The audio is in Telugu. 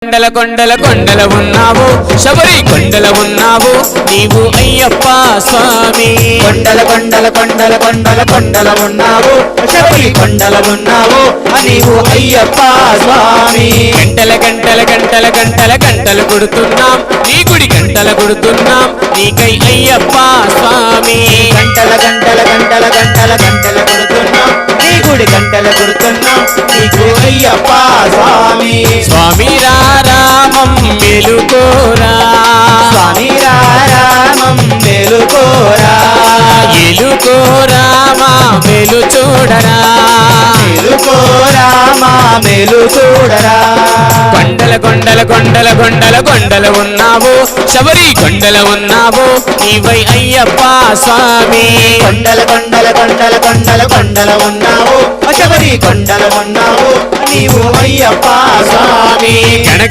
కొండల కొండల కొండల ఉన్నావు శబరి కొండల ఉన్నావు నీవు అయ్యప్ప స్వామి కొండల కొండల కొండల కొండల కొండల ఉన్నావు శబరి కొండల ఉన్నావు నీవు అయ్యప్ప స్వామి గంటల గంటల గంటల గంటల గంటలు కొడుతున్నాం నీ గుడి గంటల కొడుతున్నాం నీకై అయ్యప్ప స్వామి గంటల గంటల గంటల గంటల గంటల కొడుతున్నాం నీ గుడి గంటల కొడుతున్నాం నీకు అయ్యప్ప స్వామి స్వామి రామం మెలుకోరా స్వామి రామం మేలుకోరా ఎలుకోరామా మెలు చూడరా మేలుకోరామా మేలు చూడరా కొండల కొండల కొండల కొండల కొండల ఉన్నావు శబరి కొండల ఉన్నావు నీవై అయ్యప్ప స్వామి కొండల కొండల కొండల కొండల కొండల ఉన్నావు శబరి కొండల ఉన్నావు నీవు అయ్యప్ప స్వామి గణగ